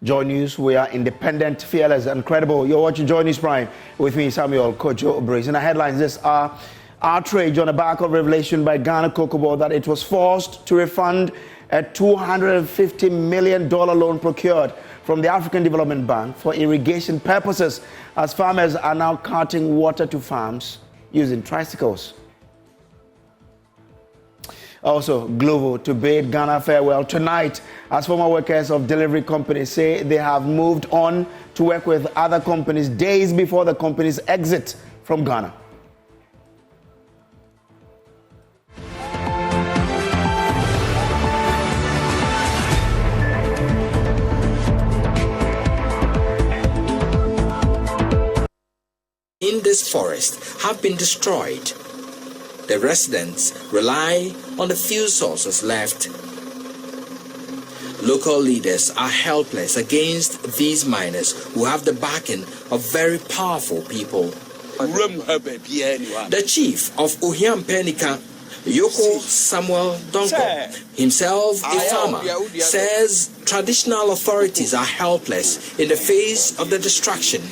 Joy News, we are independent, fearless, and credible. You're watching Joy News Prime with me, Samuel Kojo Obrace. In the headlines, this are outrage on the back of revelation by Ghana COCOBOD that it was forced to refund a $250 million loan procured from the African Development Bank for irrigation purposes, as farmers are now carting water to farms using tricycles. Also, Glovo to bid Ghana farewell tonight, as former workers of delivery companies say they have moved on to work with other companies days before the company's exit from Ghana. In this forest have been destroyed. The residents rely on the few sources left. Local leaders are helpless against these miners who have the backing of very powerful people. The chief of Ohiampenika, Yoko Samuel Donko, himself a farmer, says traditional authorities are helpless in the face of the destruction.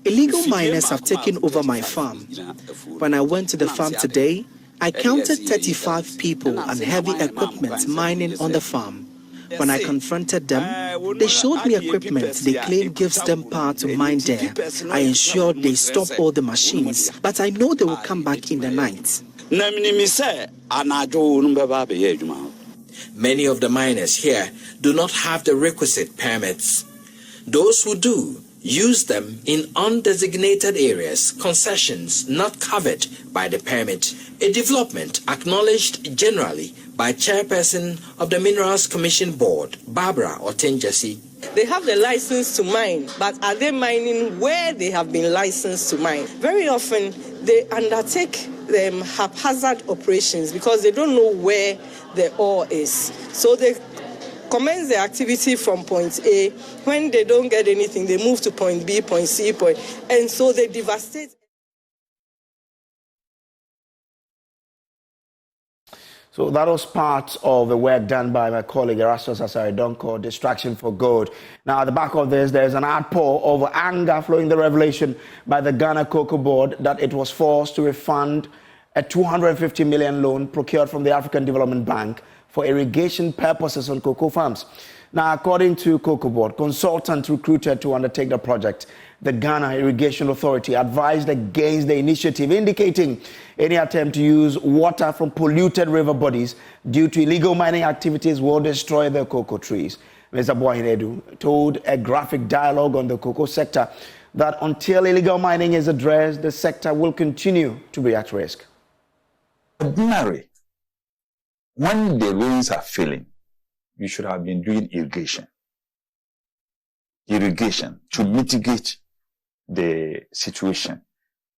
Illegal miners have taken over my farm. When I went to the farm today, I counted 35 people and heavy equipment mining on the farm. When I confronted them, they showed me equipment they claim gives them power to mine there. I ensured they stop all the machines, but I know they will come back in the night. Many of the miners here do not have the requisite permits. Those who do use them in undesignated areas, concessions not covered by the permit, a development acknowledged generally by Chairperson of the Minerals Commission Board, Barbara Otenjasi. They have the license to mine, but are they mining where they have been licensed to mine? Very often they undertake haphazard operations because they don't know where the ore is. So they commence the activity from point A. When they don't get anything, they move to point B, point C, and so they devastate. So that was part of the work done by my colleague Erastus Asare-Donko, Distraction for Good. Now, at the back of this, there's an outpour of anger following the revelation by the Ghana COCOBOD that it was forced to refund a $250 million loan procured from the African Development Bank for irrigation purposes on cocoa farms. Now, according to COCOBOD, consultants recruited to undertake the project, the Ghana Irrigation Authority advised against the initiative, indicating any attempt to use water from polluted river bodies due to illegal mining activities will destroy the cocoa trees. Mr. Ofori-Atta told a graphic dialogue on the cocoa sector that until illegal mining is addressed, the sector will continue to be at risk. Ordinary, when the rains are failing, you should have been doing irrigation to mitigate the situation.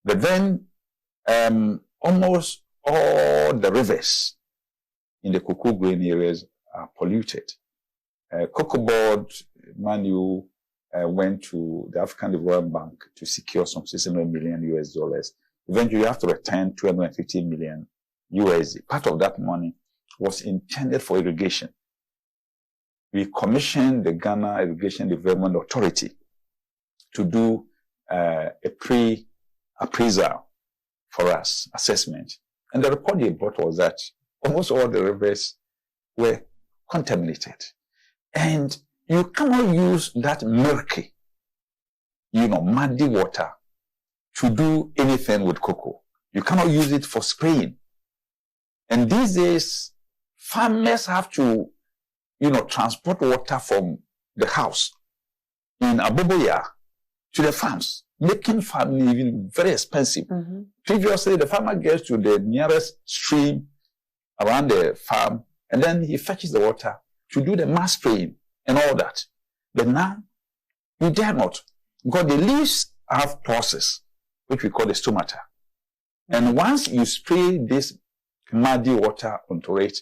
But then almost all the rivers in the cocoa grain areas are polluted. COCOBOD manual went to the African Development Bank to secure some $600 million US. Eventually, you have to return $250 million USD. Part of that money was intended for irrigation. We commissioned the Ghana Irrigation Development Authority to do a pre-appraisal for us, assessment. And the report they brought was that almost all the rivers were contaminated. And you cannot use that murky, muddy water to do anything with cocoa. You cannot use it for spraying. And these days, farmers have to, transport water from the house in Aboboya to the farms, making farming even very expensive. Mm-hmm. Previously, the farmer gets to the nearest stream around the farm, and then he fetches the water to do the mass spraying and all that. But now, we dare not, because the leaves have pulses, which we call the stomata. Mm-hmm. And once you spray this muddy water onto it,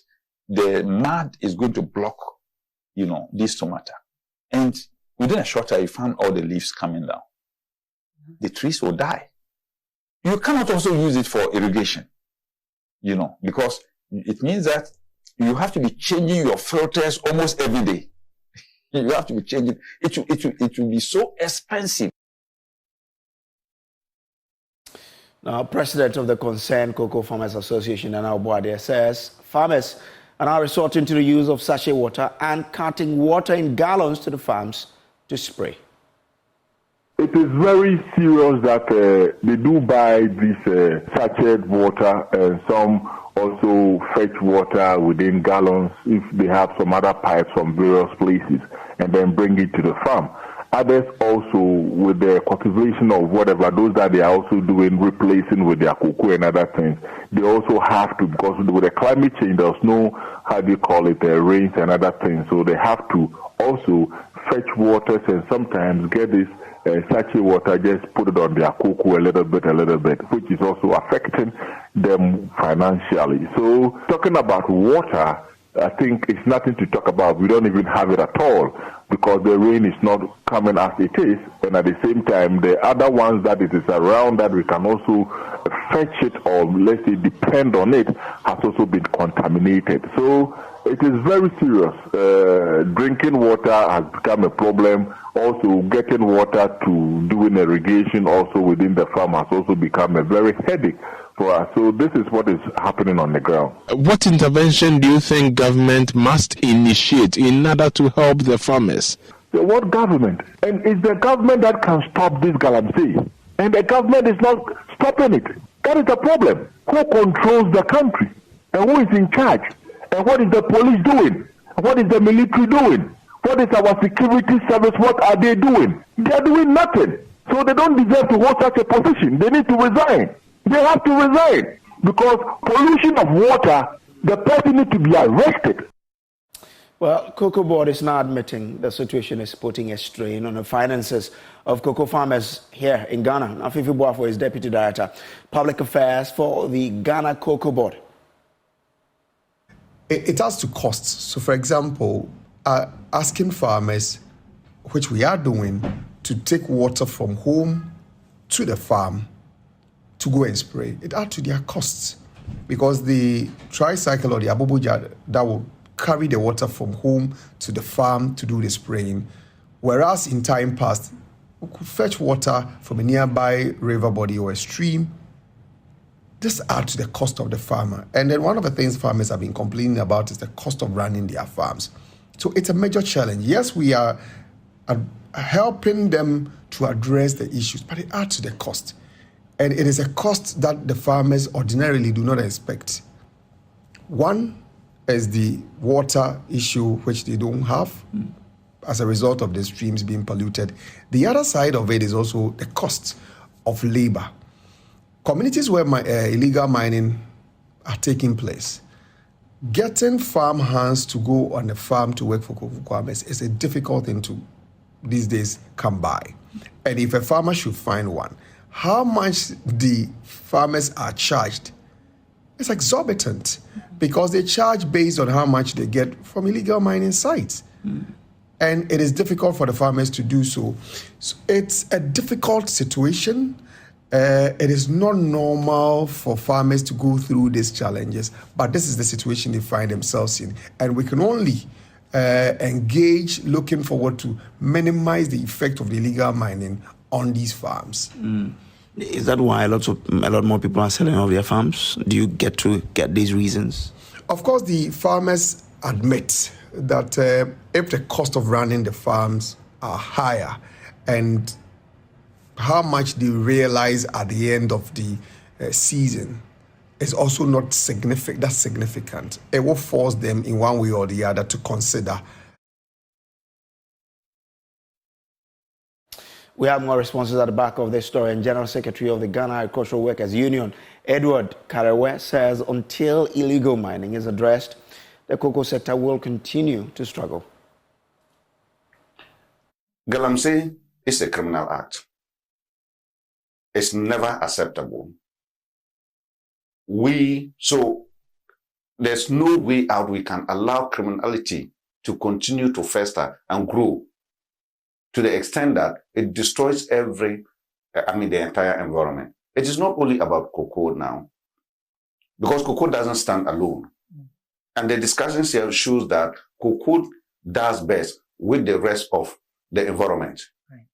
the mud is going to block, this stomata. And within a short time, you find all the leaves coming down. Mm-hmm. The trees will die. You cannot also use it for irrigation, because it means that you have to be changing your filters almost every day. You have to be changing. It will be so expensive. Now, President of the Concerned Cocoa Farmers Association, Ofori-Atta, says farmers are now resorting to the use of sachet water and carting water in gallons to the farms to spray. It is very serious that they do buy this sachet water, and some also fetch water within gallons if they have some other pipes from various places and then bring it to the farm. Others also, with the cultivation of whatever, those that they are also doing, replacing with their cocoa and other things, they also have to, because with the climate change, there's no, how do you call it, rains and other things. So they have to also fetch waters and sometimes get this sachet water, just put it on their cocoa a little bit, which is also affecting them financially. So talking about water, I think it's nothing to talk about. We don't even have it at all because the rain is not coming as it is. And at the same time, the other ones that it is around that we can also fetch it or let's say depend on it has also been contaminated. So it is very serious. Drinking water has become a problem. Also, getting water to doing irrigation also within the farm has also become a very headache for us. So this is what is happening on the ground. What intervention do you think government must initiate in order to help the farmers? What government? And it's the government that can stop this galamsey. And the government is not stopping it. That is the problem. Who controls the country? And who is in charge? And what is the police doing? What is the military doing? What is our security service? What are they doing? They are doing nothing. So they don't deserve to hold such a position. They need to resign. They have to resign because pollution of water, the person needs to be arrested. Well, COCOBOD is now admitting the situation is putting a strain on the finances of cocoa farmers here in Ghana. Afifi Boafo is Deputy Director, Public Affairs for the Ghana COCOBOD. It has to cost. So, for example, asking farmers, which we are doing, to take water from home to the farm to go and spray, it adds to their costs because the tricycle or the aboboja that will carry the water from home to the farm to do the spraying, whereas in time past, we could fetch water from a nearby river body or a stream. This adds to the cost of the farmer. And then one of the things farmers have been complaining about is the cost of running their farms. So it's a major challenge. Yes, we are helping them to address the issues, but it adds to the cost. And it is a cost that the farmers ordinarily do not expect. One is the water issue, which they don't have as a result of the streams being polluted. The other side of it is also the cost of labor. Communities where illegal mining are taking place, getting farm hands to go on the farm to work for cocoa farmers is a difficult thing to these days come by. And if a farmer should find one, how much the farmers are charged is exorbitant because they charge based on how much they get from illegal mining sites. And it is difficult for the farmers to do so. So it's a difficult situation. It is not normal for farmers to go through these challenges, but this is the situation they find themselves in. And we can only engage looking forward to minimize the effect of the illegal mining on these farms. Is that why a lot more people are selling off their farms? Do you get these reasons? Of course, the farmers admit that if the cost of running the farms are higher and how much they realize at the end of the season is also not significant. It will force them in one way or the other to consider. We have more responses at the back of this story. And General Secretary of the Ghana Agricultural Workers Union, Edward Karewe, says until illegal mining is addressed, the cocoa sector will continue to struggle. Galamsey is a criminal act. It's never acceptable. So there's no way out we can allow criminality to continue to fester and grow to the extent that it destroys the entire environment. It is not only about cocoa now, because cocoa doesn't stand alone. And the discussions here shows that cocoa does best with the rest of the environment. Right.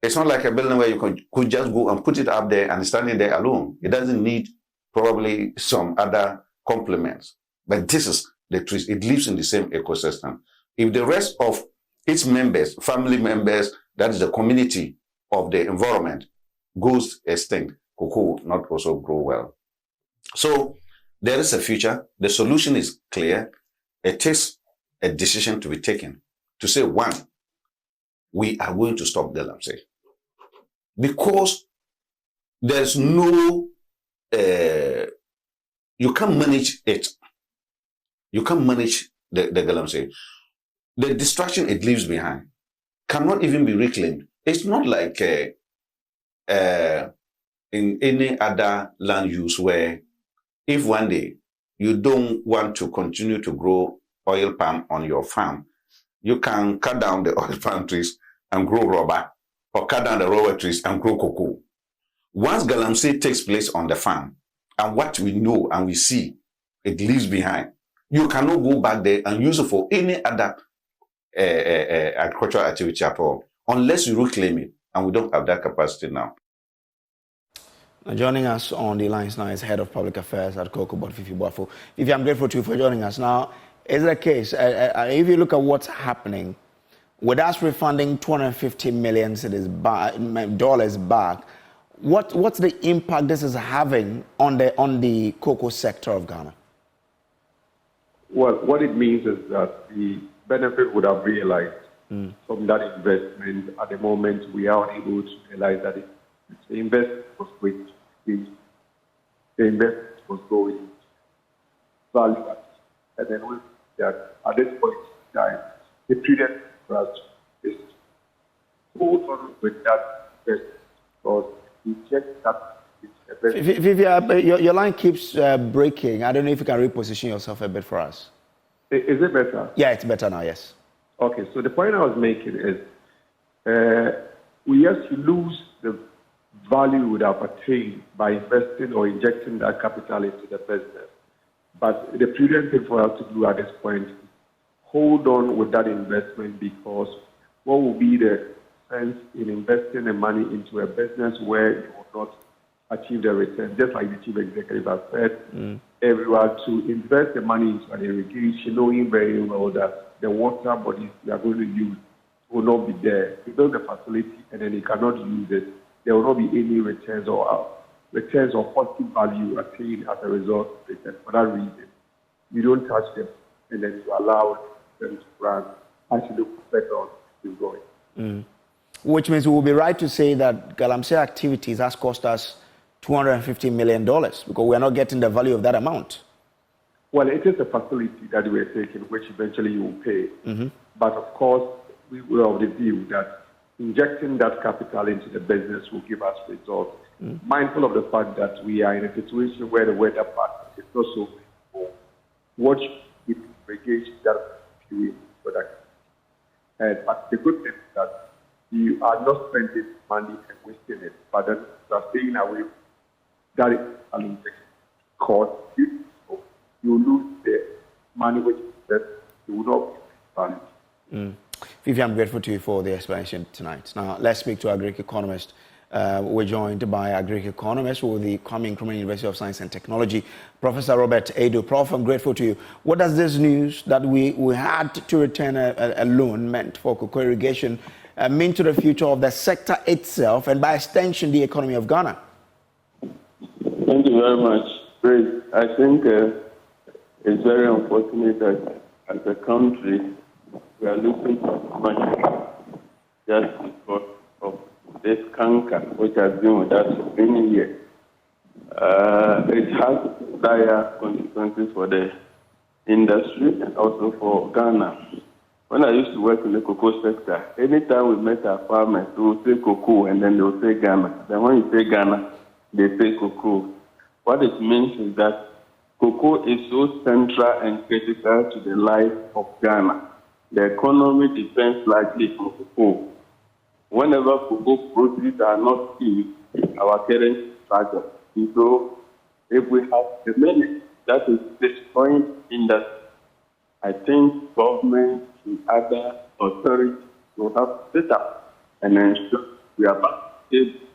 It's not like a building where you could just go and put it up there and standing there alone. It doesn't need probably some other complements. But this is the trees. It lives in the same ecosystem. If the rest of its members, family members, that is the community of the environment, goes extinct, cocoa will not also grow well. So there is a future. The solution is clear. It takes a decision to be taken to say, one, we are going to stop the galamsey. Because there's no, you can't manage it. You can't manage the galamsey. The destruction it leaves behind cannot even be reclaimed. It's not like in any other land use where if one day you don't want to continue to grow oil palm on your farm, you can cut down the oil palm trees and grow rubber, or cut down the rubber trees and grow cocoa. Once galamsey takes place on the farm, and what we know and we see, it leaves behind, you cannot go back there and use it for any other agricultural activity at all, unless you reclaim it, and we don't have that capacity now. Now, joining us on the lines now is Head of Public Affairs at COCOBOD, Fifi Boafo. Fifi, I'm grateful to you for joining us. Now, is it a case, if you look at what's happening, with us refunding $250 million back, what's the impact this is having on the cocoa sector of Ghana? Well, what it means is that the benefit would have realized from that investment. At the moment, we are unable to realize that the investment was going to be, the investment was going value. And then we that at this point in time, the prudent for us is to hold on with that investment because we check that it's a Vivi, your line keeps breaking. I don't know if you can reposition yourself a bit for us. Is it better? Yeah, it's better now, yes. Okay, so the point I was making is we have to lose the value we would have attained by investing or injecting that capital into the business. But the prudent thing for us to do at this point is hold on with that investment, because what will be the sense in investing the money into a business where you will not achieve the return, just like the chief executive has said, everyone to invest the money into an irrigation, knowing very well that the water bodies we are going to use will not be there. You build the facility and then you cannot use it, there will not be any returns or positive value attained as a result of it. And for that reason, you don't touch them and then you allow them to run as you look better on is going. Which means we will be right to say that galamsey activities has cost us $250 million because we are not getting the value of that amount. Well, it is a facility that we are taking, which eventually you will pay. But of course, we will have the view that injecting that capital into the business will give us results. Mindful of the fact that we are in a situation where the weather pattern is not so favorable. Watch with irrigation that is product. But the good thing is that you are not spending money and wasting it, but then you are staying away that is an injection. Because you lose the money which is that you will not be valued. Fifi, I'm grateful to you for the explanation tonight. Now, let's speak to a Greek economist. We're joined by a Greek economist with the Kwame Nkrumah University of Science and Technology, Professor Robert Ado. Prof, I'm grateful to you. What does this news that we had to return a loan meant for cocoa irrigation mean to the future of the sector itself and by extension the economy of Ghana? Thank you very much. Great. I think it's very unfortunate that as a country we are losing money just because of this canker which has been with us for many years. It has dire consequences for the industry and also for Ghana. When I used to work in the cocoa sector, anytime we met our farmers, we would say cocoa and then they would say Ghana. Then when you say Ghana, they say cocoa. What it means is that cocoa is so central and critical to the life of Ghana. The economy depends largely on cocoa. Whenever cocoa proceeds are not cheap, our currency struggles. So if we have the money that is destroying industry. I think government and other authorities will have to sit up and ensure we are back to table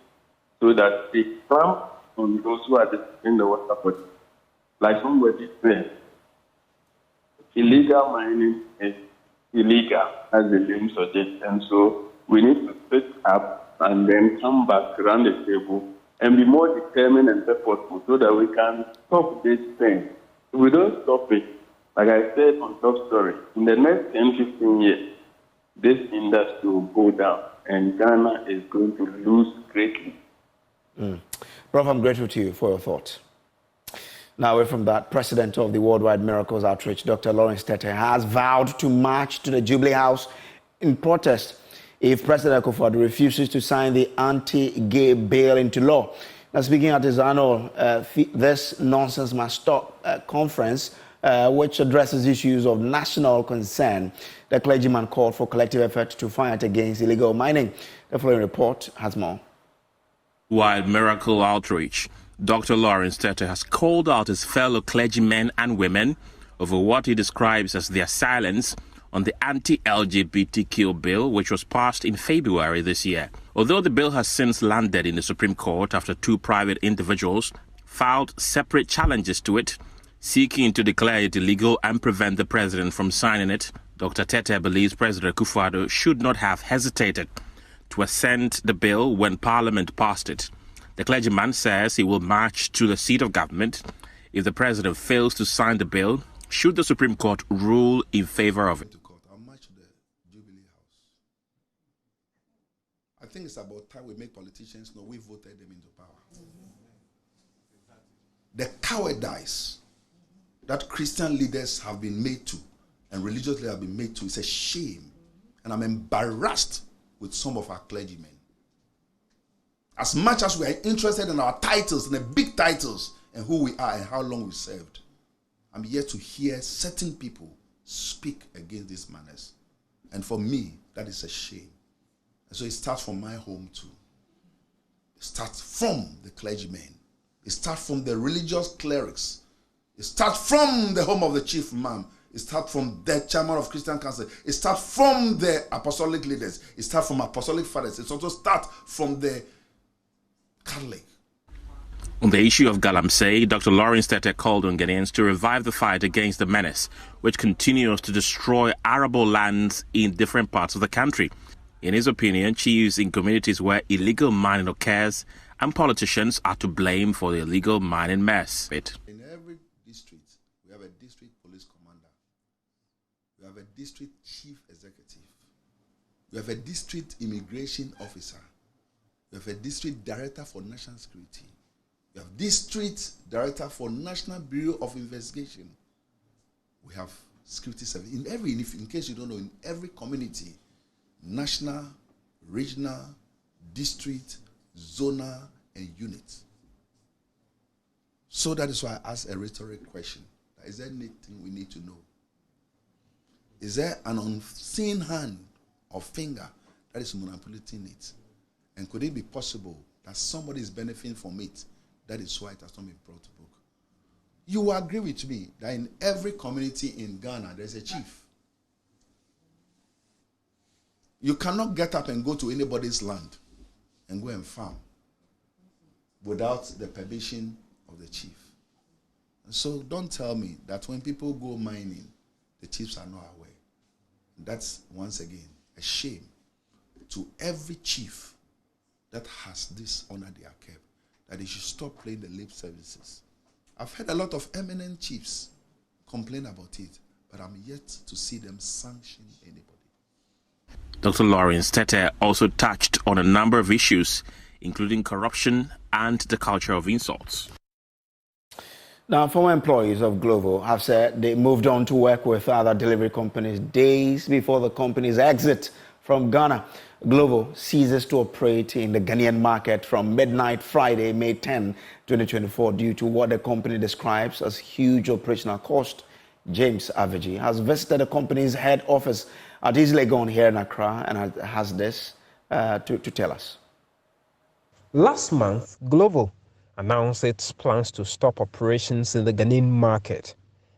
so that they clamp on those who are in the water body. Like somebody said, illegal mining is illegal, as the name suggests, and so we need to sit up and then come back around the table and be more determined and purposeful so that we can stop this thing. If we don't stop it, like I said on top story, in the next 10, 15 years, this industry will go down and Ghana is going to lose greatly. Prof, I'm grateful to you for your thoughts. Now, away from that, President of the Worldwide Miracles Outreach, Dr. Lawrence Tete, has vowed to march to the Jubilee House in protest if President Akufo-Addo refuses to sign the anti-gay bill into law. Now, speaking at his annual This Nonsense Must Stop conference, which addresses issues of national concern, the clergyman called for collective effort to fight against illegal mining. The following report has more. Worldwide Miracle Outreach, Dr. Lawrence Tete has called out his fellow clergymen and women over what he describes as their silence on the anti-LGBTQ bill, which was passed in February this year. Although the bill has since landed in the Supreme Court after two private individuals filed separate challenges to it, seeking to declare it illegal and prevent the president from signing it, Dr. Tete believes President Akufo-Addo should not have hesitated to assent the bill when Parliament passed it. The clergyman says he will march to the seat of government if the president fails to sign the bill, should the Supreme Court rule in favor of it. I'll march to the Jubilee House. I think it's about time we make politicians know we voted them into power. The cowardice that Christian leaders have been made to and religious leaders have been made to is a shame. And I'm embarrassed with some of our clergymen. As much as we are interested in our titles and the big titles and who we are and how long we served, I'm yet to hear certain people speak against these manners. And for me, that is a shame. And so it starts from my home too. It starts from the clergymen. It starts from the religious clerics. It starts from the home of the chief imam. It starts from the chairman of Christian Council. It starts from the apostolic leaders. It starts from apostolic fathers. It also starts from the Catholic. On the issue of Galamsey, Dr. Lawrence Tete called on Ghanaians to revive the fight against the menace, which continues to destroy arable lands in different parts of the country. In his opinion, chiefs in communities where illegal mining occurs and politicians are to blame for the illegal mining mess. In every district, we have a district police commander. We have a district chief executive. We have a district immigration officer. We have a district director for national security. We have district director for National Bureau of Investigation. We have security service. In case you don't know, in every community, national, regional, district, zonal, and unit. So that is why I asked a rhetoric question. Is there anything we need to know? Is there an unseen hand or finger that is manipulating it? And could it be possible that somebody is benefiting from it? That is why it has not been brought to book. You will agree with me that in every community in Ghana, there's a chief. You cannot get up and go to anybody's land and go and farm without the permission of the chief. And so don't tell me that when people go mining, the chiefs are not aware. That's, once again, a shame to every chief that has this under their cap, that they should stop playing the lip services. I've heard a lot of eminent chiefs complain about it, but I'm yet to see them sanction anybody. Dr. Lawrence Tete also touched on a number of issues, including corruption and the culture of insults. Now, former employees of Glovo have said they moved on to work with other delivery companies days before the company's exit from Ghana. Glovo ceases to operate in the Ghanaian market from midnight Friday, May 10, 2024, due to what the company describes as huge operational cost. James Aveji has visited the company's head office at his Legon here in Accra and has this to tell us. Last month, Glovo announced its plans to stop operations in the Ghanaian market.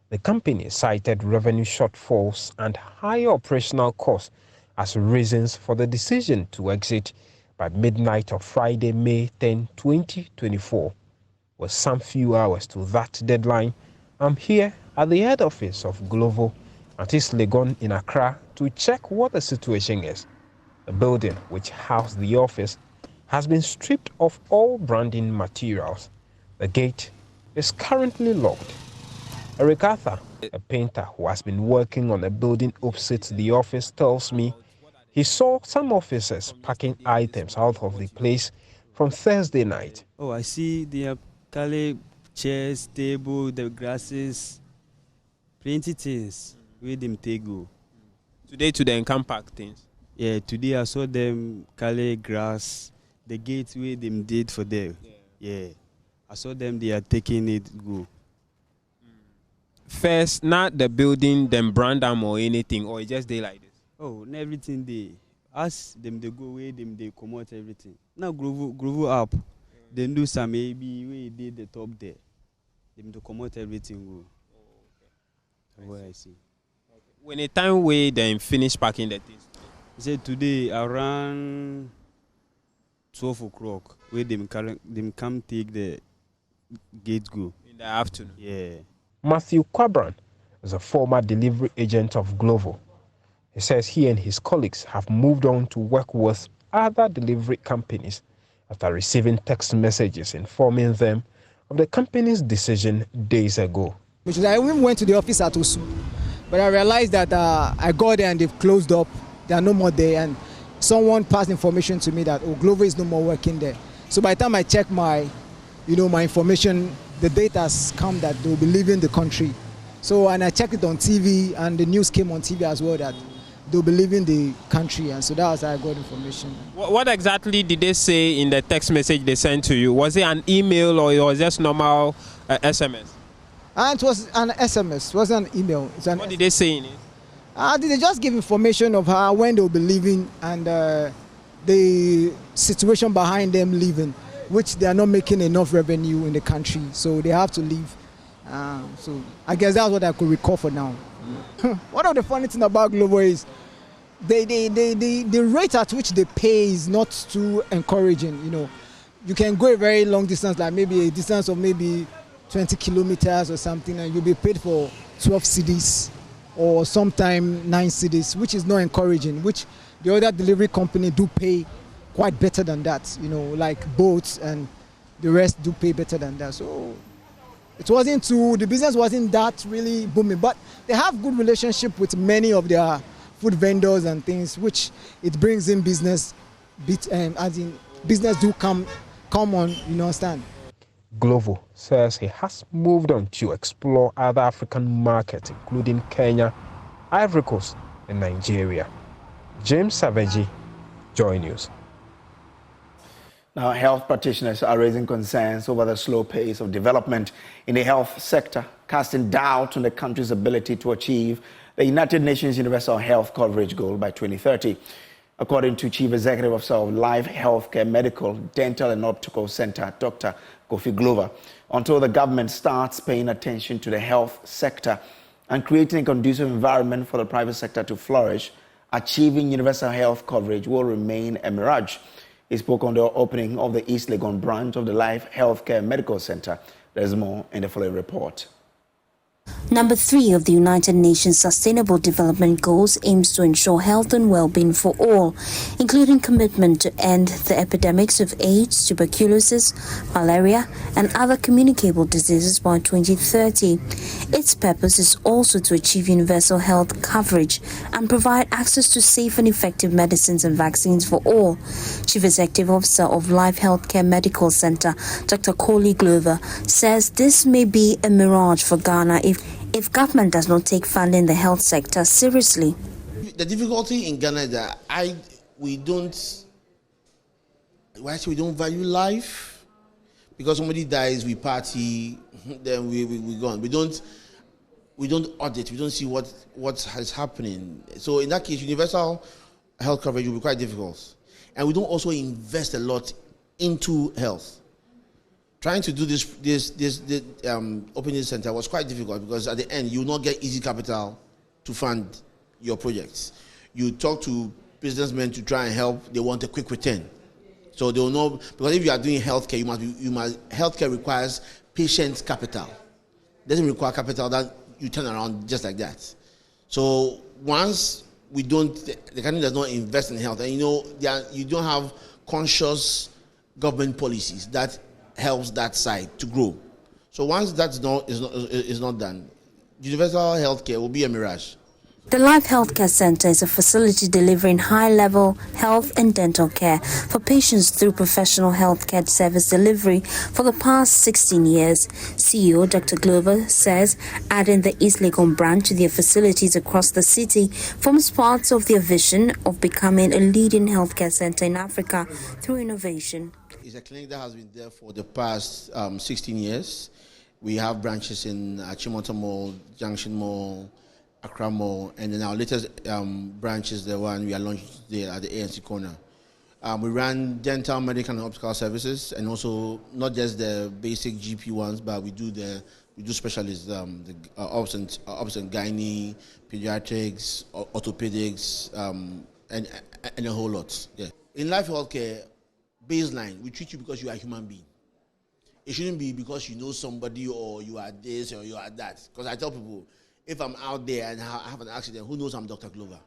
The company cited revenue shortfalls and higher operational costs as reasons for the decision to exit by midnight of Friday, May 10, 2024. With some few hours to that deadline, I'm here at the head office of Glovo at East Legon in Accra to check what the situation is. The building, which housed the office, has been stripped of all branding materials. The gate is currently locked. Eric Arthur, a painter who has been working on the building opposite the office, tells me he saw some officers packing items out of the place from Thursday night. Oh, I see they have Kale chairs, table, the grasses, plenty things where them take go. Today to the pack things? Yeah, today I saw them Kale grass, the gate where them did for them. Yeah. I saw them, they are taking it go. First, not the building, them brand them or anything, or it just they like this? Oh, everything they ask them they go away, them they come out everything. Now Groove up. Then do some maybe we did the top there. Them to come out everything go. What I see. When the time we then finish packing the things? He said today around 12 o'clock, where them come take the gate go. In the afternoon? Yeah. Matthew Kwabran is a former delivery agent of Glovo. He says he and his colleagues have moved on to work with other delivery companies after receiving text messages informing them of the company's decision days ago. Which is, I even went to the office at Osu, but I realized that I got there and they've closed up. They are no more there, and someone passed information to me that Glovo is no more working there. So by the time I check my information, the data has come that they'll be leaving the country. So, and I checked it on TV, and the news came on TV as well that they'll be leaving the country, and so that was how I got information. What exactly did they say in the text message they sent to you? Was it an email or it was just normal SMS? And it was an SMS, it wasn't an email. What did they say in it? They just give information of how, when they'll be leaving, and the situation behind them leaving, which they are not making enough revenue in the country, so they have to leave. So I guess that's what I could recall for now. One of the funny things about Glovo is the rate at which they pay is not too encouraging. You can go a very long distance, like maybe a distance of maybe 20 kilometers or something, and you'll be paid for 12 cedis or sometime 9 cedis, which is not encouraging, which the other delivery company do pay quite better than that, like boats and the rest do pay better than that. So the business wasn't that really booming, but they have good relationship with many of their food vendors and things, which it brings in business, as in business do come on, you understand. Glovo says he has moved on to explore other African markets, including Kenya, Ivory Coast, and Nigeria. James Savage, Joy News. Now, health practitioners are raising concerns over the slow pace of development in the health sector, casting doubt on the country's ability to achieve the United Nations Universal Health Coverage Goal by 2030. According to Chief Executive Officer of Life Healthcare Medical, Dental and Optical Center, Dr. Kofi Glover, until the government starts paying attention to the health sector and creating a conducive environment for the private sector to flourish, achieving universal health coverage will remain a mirage. He spoke on the opening of the East Legon branch of the Life Healthcare Medical Center. There's more in the following report. Number 3 of the United Nations Sustainable Development Goals aims to ensure health and well-being for all, including commitment to end the epidemics of AIDS, tuberculosis, malaria, and other communicable diseases by 2030. Its purpose is also to achieve universal health coverage and provide access to safe and effective medicines and vaccines for all. Chief Executive Officer of Life Healthcare Medical Center, Dr. Kofi Glover, says this may be a mirage for Ghana if government does not take funding the health sector seriously. The difficulty in Ghana is that we don't value life. Because somebody dies, we party, then we go on. We don't audit. We don't see what is happening. So in that case, universal health coverage will be quite difficult. And we don't also invest a lot into health. trying to do this opening center was quite difficult because at the end you will not get easy capital to fund your projects. You talk to businessmen to try and help; they want a quick return. So they will know, because if you are doing healthcare, healthcare requires patient capital. It doesn't require capital that you turn around just like that. So once the country does not invest in health, and you don't have conscious government policies that helps that side to grow. So once that's is not done, universal healthcare will be a mirage. The Life Healthcare Center is a facility delivering high-level health and dental care for patients through professional healthcare service delivery for the past 16 years. CEO Dr. Glover says adding the East Legon branch to their facilities across the city forms part of their vision of becoming a leading healthcare center in Africa through innovation. It's a clinic that has been there for the past 16 years. We have branches in Chimota Mall, Junction Mall, Accra Mall, and then our latest branch is the one we are launching today at the ANC corner. We run dental, medical, and optical services, and also not just the basic GP ones, but we do specialists, the obs and gynae, pediatrics, orthopedics, and a whole lot. Yeah. In Life Healthcare, baseline, we treat you because you are a human being. It shouldn't be because you know somebody or you are this or you are that. Because I tell people, if I'm out there and I have an accident, who knows I'm Dr. Glover?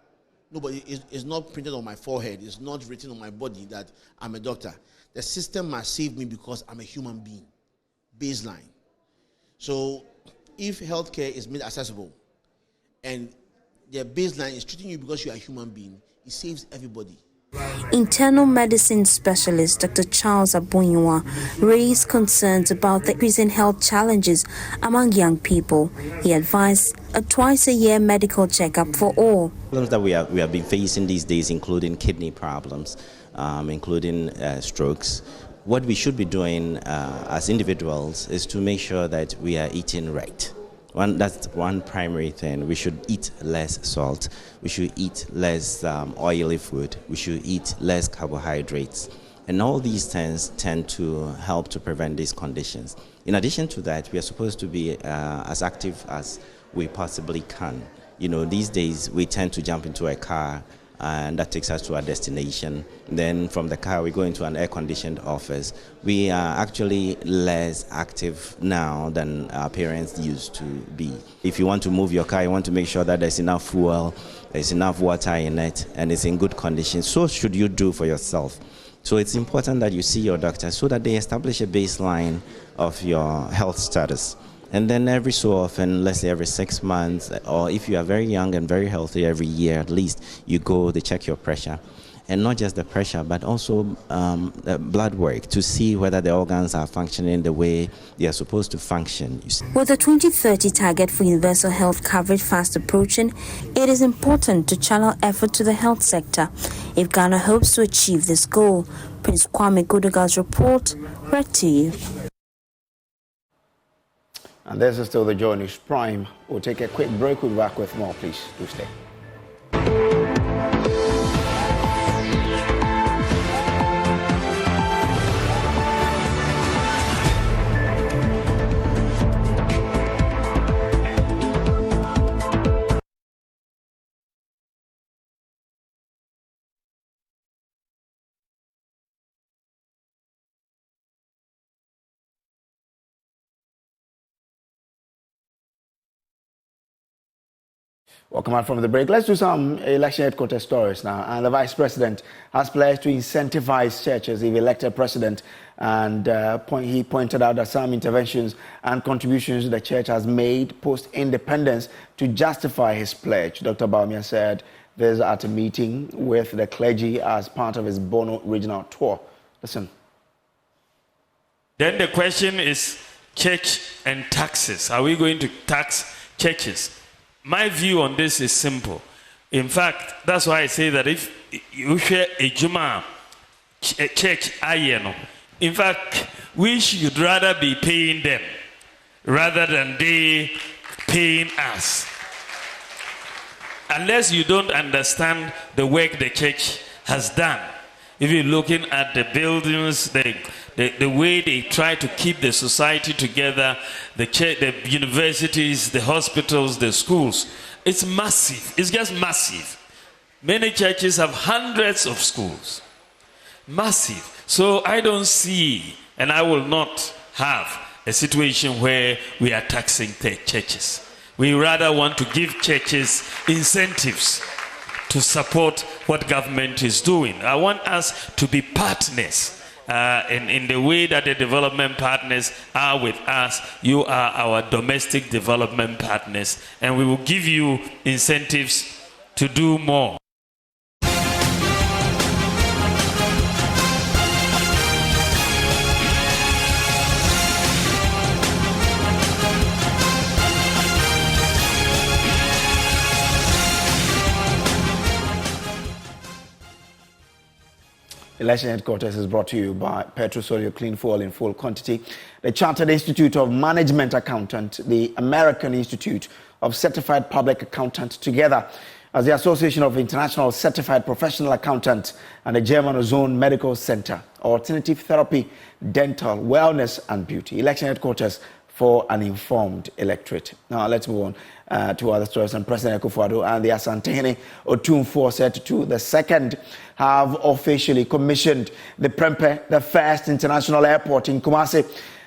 Nobody. It's not printed on my forehead. It's not written on my body that I'm a doctor. The system must save me because I'm a human being. Baseline. So if healthcare is made accessible and the baseline is treating you because you are a human being, it saves everybody. Internal medicine specialist Dr. Charles Abunyiwa raised concerns about the increasing health challenges among young people. He advised a twice-a-year medical checkup for all. Problems that we have been facing these days, including kidney problems, including strokes. What we should be doing as individuals is to make sure that we are eating right. That's one primary thing. We should eat less salt. We should eat less oily food. We should eat less carbohydrates. And all these things tend to help to prevent these conditions. In addition to that, we are supposed to be as active as we possibly can. These days we tend to jump into a car and that takes us to our destination. Then from the car we go into an air-conditioned office. We are actually less active now than our parents used to be. If you want to move your car, you want to make sure that there's enough fuel, there's enough water in it, and it's in good condition. So should you do for yourself. So it's important that you see your doctor so that they establish a baseline of your health status. And then every so often, let's say every 6 months, or if you are very young and very healthy, every year at least, you go, they check your pressure. And not just the pressure, but also blood work to see whether the organs are functioning the way they are supposed to function. With the 2030 target for universal health coverage fast approaching, it is important to channel effort to the health sector if Ghana hopes to achieve this goal. Prince Kwame Godoga's report, read to you. And this is still the Joy News Prime. We'll take a quick break. We'll be back with more. Please do stay. Welcome back from the break. Let's do some election headquarters stories now. And the Vice President has pledged to incentivize churches if elected president. And he pointed out that some interventions and contributions the church has made post-independence to justify his pledge. Dr. Baumia said this at a meeting with the clergy as part of his Bono regional tour. Listen. Then the question is church and taxes. Are we going to tax churches? My view on this is simple. In fact, that's why I say that if you share a Juma church, in fact, we should rather be paying them rather than they paying us. Unless you don't understand the work the church has done If you're looking at the buildings, the way they try to keep the society together, the universities, the hospitals, the schools, it's massive. It's just massive. Many churches have hundreds of schools. Massive. So I don't see, and I will not have a situation where we are taxing the churches. We rather want to give churches incentives to support what government is doing. I want us to be partners in the way that the development partners are with us. You are our domestic development partners, and we will give you incentives to do more. Election Headquarters is brought to you by Petrosolio Clean Fuel in full quantity, the Chartered Institute of Management Accountant, the American Institute of Certified Public Accountant, together as the Association of International Certified Professional Accountants and the German Ozone Medical Center, Alternative Therapy, Dental, Wellness and Beauty. Election Headquarters for an informed electorate. Now let's move on to other stories. And President Akufo-Addo and the Asantehene Otumfuo Setutu II have officially commissioned the Prempeh, the first international airport in Kumasi.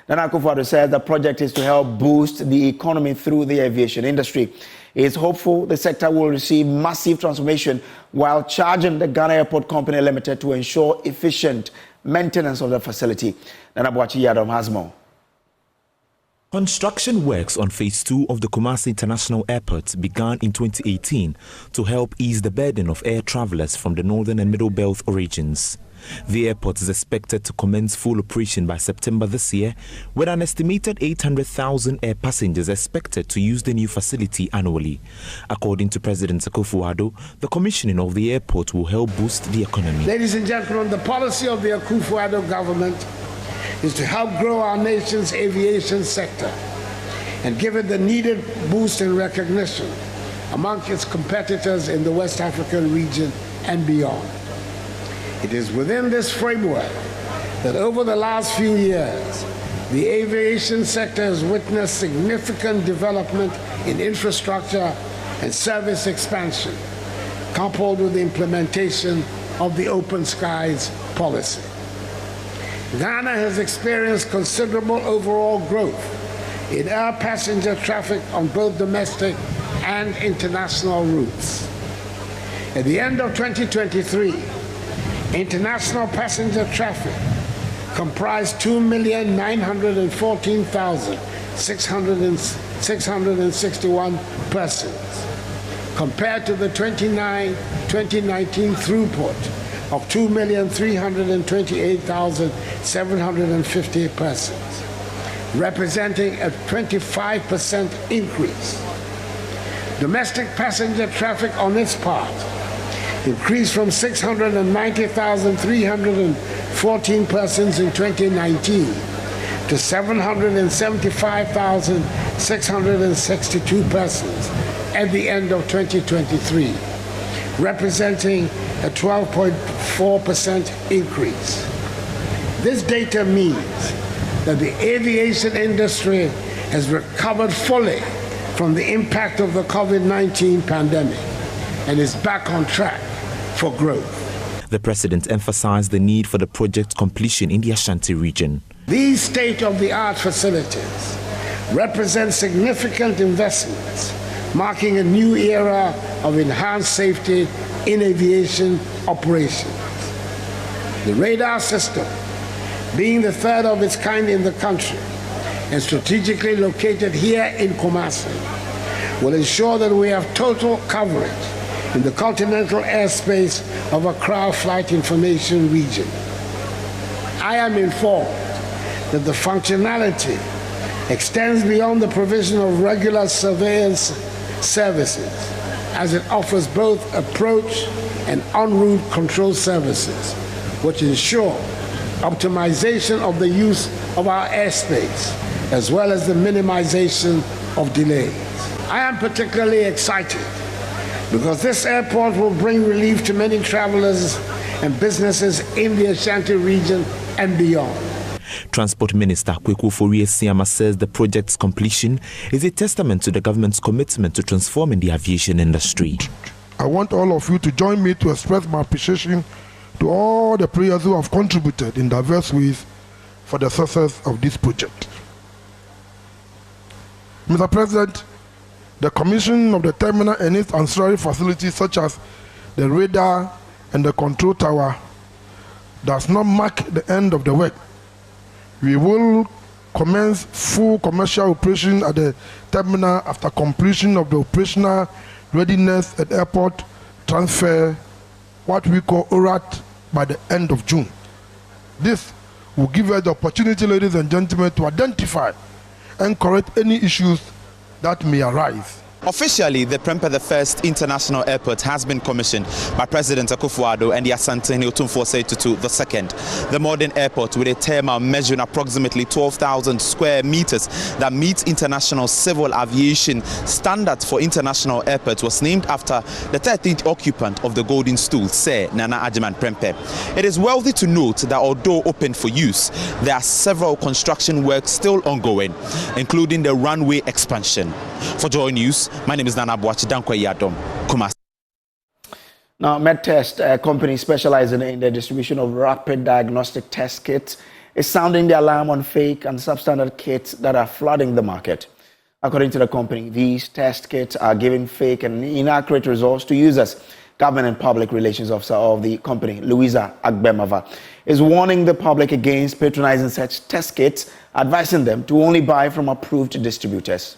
Nana Akufo-Addo says the project is to help boost the economy through the aviation industry. He is hopeful the sector will receive massive transformation while charging the Ghana Airport Company Limited to ensure efficient maintenance of the facility. Nana Boachi Yadom has more. Construction works on Phase 2 of the Kumasi International Airport began in 2018 to help ease the burden of air travelers from the northern and middle belt regions. The airport is expected to commence full operation by September this year, with an estimated 800,000 air passengers expected to use the new facility annually. According to President Akufo-Addo, the commissioning of the airport will help boost the economy. Ladies and gentlemen, the policy of the Akufo-Addo government is to help grow our nation's aviation sector and give it the needed boost in recognition among its competitors in the West African region and beyond. It is within this framework that over the last few years, the aviation sector has witnessed significant development in infrastructure and service expansion, coupled with the implementation of the Open Skies policy. Ghana has experienced considerable overall growth in air passenger traffic on both domestic and international routes. At the end of 2023, international passenger traffic comprised 2,914,661 persons, compared to the 2019 throughput of 2,328,750 persons, representing a 25% increase. Domestic passenger traffic on its part increased from 690,314 persons in 2019 to 775,662 persons at the end of 2023, representing a 12.4% increase. This data means that the aviation industry has recovered fully from the impact of the COVID-19 pandemic and is back on track for growth. The president emphasized the need for the project completion in the Ashanti region. These state-of-the-art facilities represent significant investments, marking a new era of enhanced safety in aviation operations. The radar system, being the third of its kind in the country and strategically located here in Kumasi, will ensure that we have total coverage in the continental airspace of Accra Flight Information Region. I am informed that the functionality extends beyond the provision of regular surveillance services, as it offers both approach and en route control services, which ensure optimization of the use of our airspace, as well as the minimization of delays. I am particularly excited because this airport will bring relief to many travelers and businesses in the Ashanti region and beyond. Transport Minister Ofori-Atta says the project's completion is a testament to the government's commitment to transforming the aviation industry. I want all of you to join me to express my appreciation to all the players who have contributed in diverse ways for the success of this project. Mr. President, the commission of the terminal and its ancillary facilities such as the radar and the control tower does not mark the end of the work. We will commence full commercial operation at the terminal after completion of the operational readiness and airport transfer, what we call ORAT, by the end of June. This will give us the opportunity, ladies and gentlemen, to identify and correct any issues that may arise. Officially, the Prempeh the First International Airport has been commissioned by President Akufo-Addo and the Asantehene Otumfuo Tutu II. The modern airport, with a terminal measuring approximately 12,000 square meters that meets international civil aviation standards for international airports, was named after the 13th occupant of the Golden Stool, Sir Nana Agyemang Prempeh. It is worthy to note that although open for use, there are several construction works still ongoing, including the runway expansion. For Joy News, my name is Nana Boachi Dankwa-Yadom, Kumasi. Now, Medtest, a company specializing in the distribution of rapid diagnostic test kits, is sounding the alarm on fake and substandard kits that are flooding the market. According to the company, these test kits are giving fake and inaccurate results to users. Government and Public Relations Officer of the company, Louisa Agbemava, is warning the public against patronizing such test kits, advising them to only buy from approved distributors.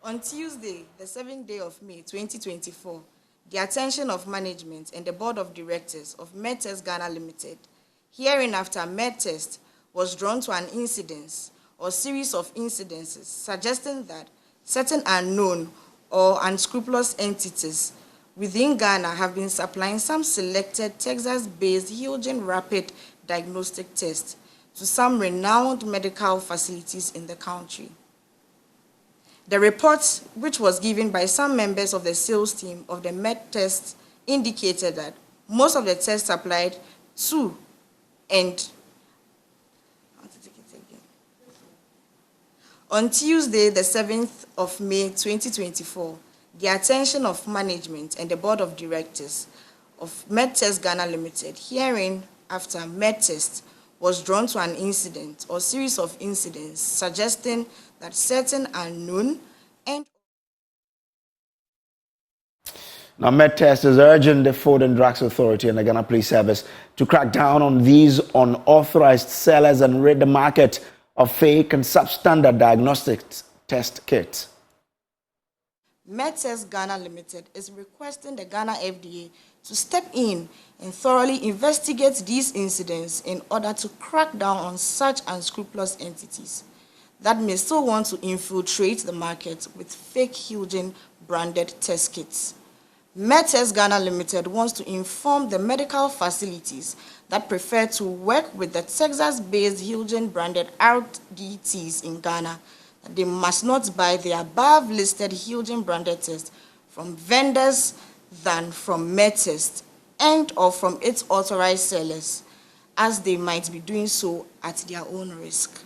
On Tuesday, the 7th day of May 2024, the attention of management and the board of directors of Medtest Ghana Limited, hereinafter Medtest, was drawn to an incidence or series of incidences suggesting that certain unknown or unscrupulous entities within Ghana have been supplying some selected Texas-based Hilgen rapid diagnostic tests to some renowned medical facilities in the country. The report, which was given by some members of the sales team of the Medtest, indicated that most of the tests supplied to on Tuesday, the 7th of May 2024, the attention of management and the board of directors of Medtest Ghana Limited, hereinafter Medtest, was drawn to an incident or series of incidents suggesting that certain unknown and Now, Medtest is urging the Food and Drugs Authority and the Ghana Police Service to crack down on these unauthorized sellers and rid the market of fake and substandard diagnostic test kits. Medtest Ghana Limited is requesting the Ghana FDA to step in and thoroughly investigate these incidents in order to crack down on such unscrupulous entities that may still want to infiltrate the market with fake Hilgen branded test kits. Medtest Ghana Limited wants to inform the medical facilities that prefer to work with the Texas-based Hilgen branded RDTs in Ghana that they must not buy the above listed Hilgen branded tests from vendors than from Medtest and or from its authorized sellers, as they might be doing so at their own risk.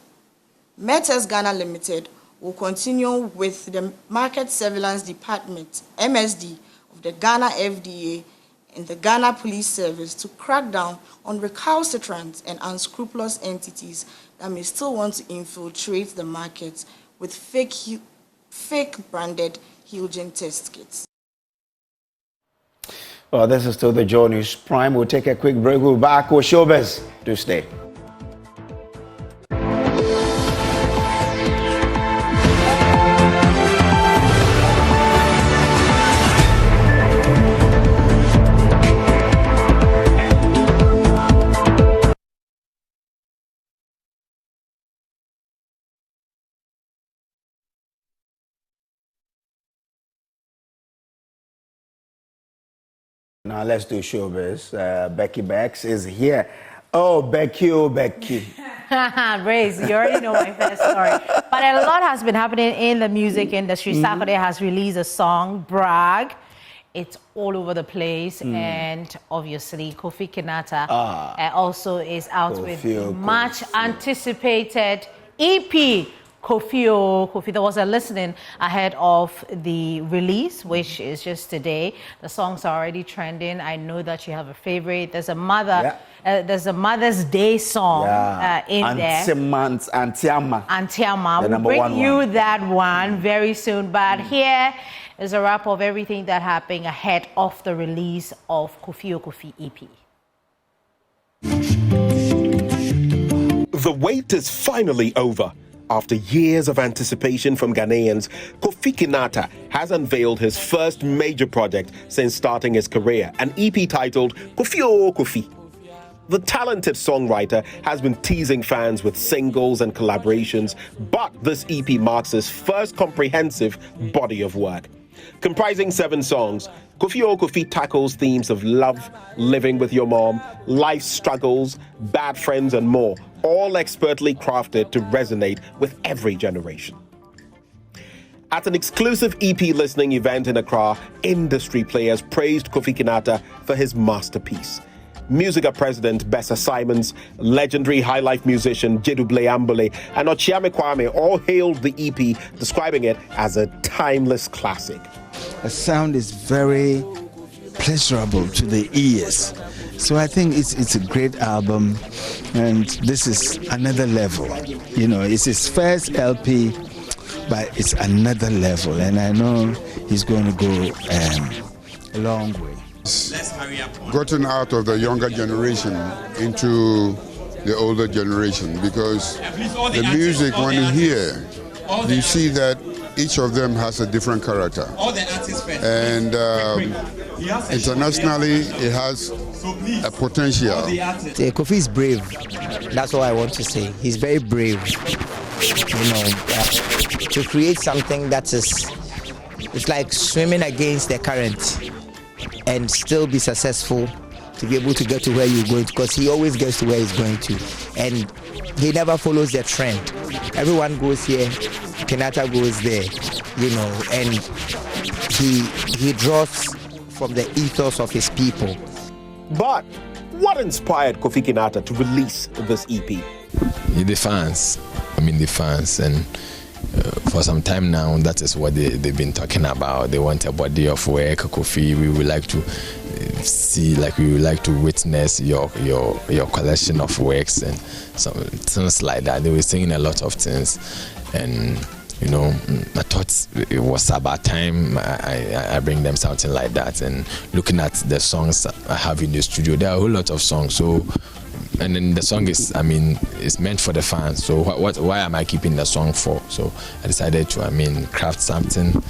Medtest Ghana Limited will continue with the Market Surveillance Department, MSD, of the Ghana FDA and the Ghana Police Service to crack down on recalcitrant and unscrupulous entities that may still want to infiltrate the market with fake branded Hilgen test kits. Well, this is still the Joy News Prime. We'll take a quick break. We'll be back with Showbiz. Do stay. Now let's do showbiz. Becky Bex is here. Oh, Becky. Brace, you already know my first story. But a lot has been happening in the music industry. Sarkodie has released a song, Brag. It's all over the place, and obviously Kofi Kinata also is out with much anticipated EP. Kofi, there was a listening ahead of the release, which is just today. The songs are already trending. I know that you have a favorite. There's a Mother's Day song in there. Antiama. We'll bring you that one very soon. But here is a wrap of everything that happened ahead of the release of Kofi EP. The wait is finally over. After years of anticipation from Ghanaians, Kofi Kinata has unveiled his first major project since starting his career, an EP titled Kofi. The talented songwriter has been teasing fans with singles and collaborations, but this EP marks his first comprehensive body of work. Comprising 7 songs, Kofi tackles themes of love, living with your mom, life struggles, bad friends, and more, all expertly crafted to resonate with every generation. At an exclusive EP listening event in Accra, industry players praised Kofi Kinata for his masterpiece. Musica President Bessa Simons, legendary high-life musician Jedu Bleambole, and Ochiame Kwame all hailed the EP, describing it as a timeless classic. The sound is very pleasurable to the ears. So I think it's a great album, and this is another level. You know, it's his first LP, but it's another level, and I know he's going to go a long way. Gotten out of the younger generation into the older generation, because the music, when you hear, you see that each of them has a different character. And internationally, it has a potential. Kofi is brave. That's all I want to say. He's very brave. You know, to create something that is, it's like swimming against the current and still be successful, to be able to get to where you're going to, because he always gets to where he's going to, and he never follows the trend. Everyone goes here, Kinata goes there, you know, and he draws from the ethos of his people. But what inspired Kofi Kinata to release this EP? The fans. The fans, and for some time now, that is what they've been talking about. They want a body of work, Kofi. We would like to see, we would like to witness your collection of works and some things like that. They were saying a lot of things, and you know, I thought it was about time I bring them something like that. And looking at the songs I have in the studio, there are a whole lot of songs. So. And then the song is, it's meant for the fans. So why am I keeping the song for? So I decided to, craft something.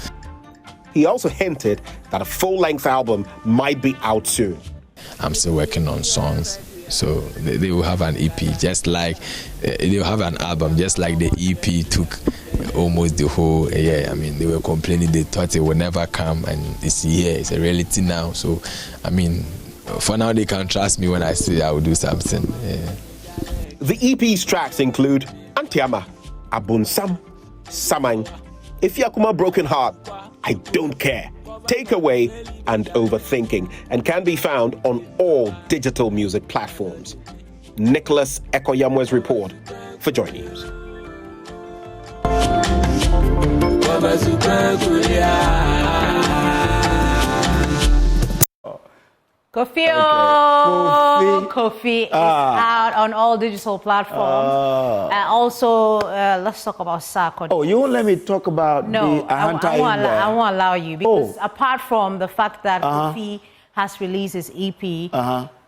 He also hinted that a full-length album might be out soon. I'm still working on songs. So they will have an EP, just like they will have an album, just like the EP took almost the whole year. They were complaining, they thought it would never come, and it's here, it's a reality now. So, for now, they can trust me when I say I will do something. Yeah. The EP's tracks include Antiama, Abunsam, Samang, Ifiakuma Broken Heart, I Don't Care, Takeaway, and Overthinking, and can be found on all digital music platforms. Nicholas Ekoyamwe's report for Joy News. Kofi is out on all digital platforms. And also, let's talk about Sarkodie. Oh, you won't let me talk about the Ahanta? I won't allow you, because apart from the fact that Kofi has released his EP,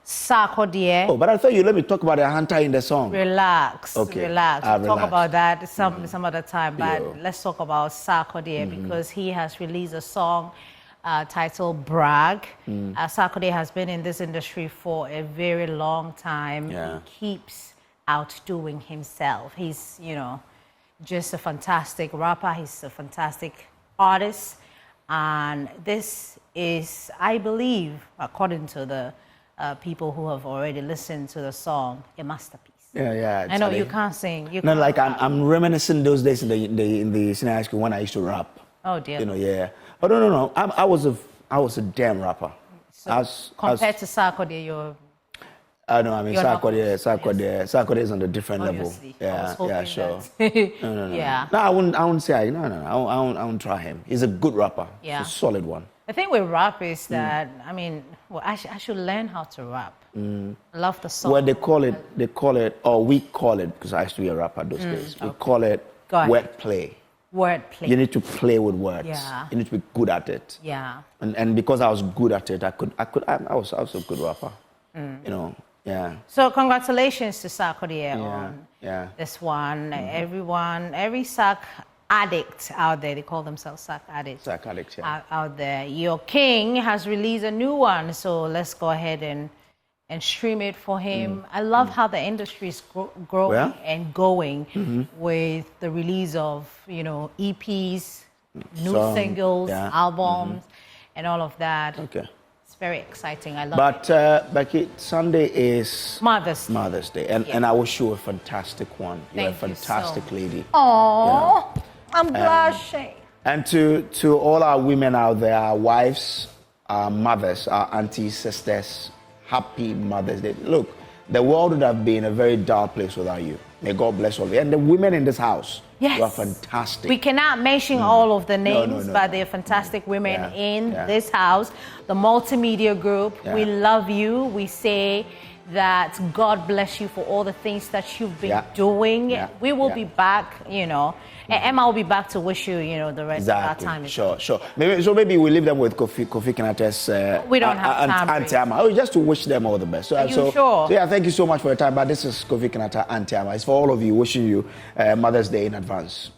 Sarkodie. Oh, but I thought you let me talk about the Ahanta in the song. Relax, relax. We'll talk about that some other time. But let's talk about Sarkodie, because he has released a song titled Brag. Sarkodie has been in this industry for a very long time. He keeps outdoing himself. He's, just a fantastic rapper. He's a fantastic artist. And this is, I believe, according to the people who have already listened to the song, a masterpiece. I know you can't sing. I'm reminiscing those days in the senior high school when I used to rap. Oh dear. Oh no. I was I was a damn rapper. So compared to Sarkodie, you're... No, I mean, Sarkodie is on a different Obviously. level. Yeah, sure. No. Yeah. No, I wouldn't say, I won't try him. He's a good rapper. Yeah. He's a solid one. The thing with rap is that, I mean, I should learn how to rap. I love the song. Well, they call it, or we call it, because I used to be a rapper those days, we call it wordplay. Wordplay. You need to play with words. Yeah. You need to be good at it. Yeah. And because I was good at it, I was a good rapper. Yeah. So congratulations to Sarkodie on this one. Every sack addict out there, they call themselves sack addicts. Sack addicts, yeah. Out there. Your king has released a new one, so let's go ahead and stream it for him. I love how the industry is growing and going with the release of, EPs, new singles, albums, and all of that. Okay. It's very exciting. I love it. But Becky, Sunday is Mother's Day. And I wish you a fantastic one. You're a fantastic lady. Oh, I'm blushing. And to all our women out there, our wives, our mothers, our aunties, sisters, happy Mother's Day. Look, the world would have been a very dark place without you. May God bless all of you. And the women in this house, you are fantastic. We cannot mention all of the names, but they're fantastic women in this house. The multimedia group, we love you. We say that God bless you for all the things that you've been doing. We will be back, and Emma will be back to wish you, the rest of our time. Sure. Maybe we leave them with Kofi Kinata's we don't have time. Auntie Amma. Just to wish them all the best. Are you sure? Yeah, thank you so much for your time. But this is Kofi Kinata, Auntie Amma. It's for all of you, wishing you Mother's Day in advance.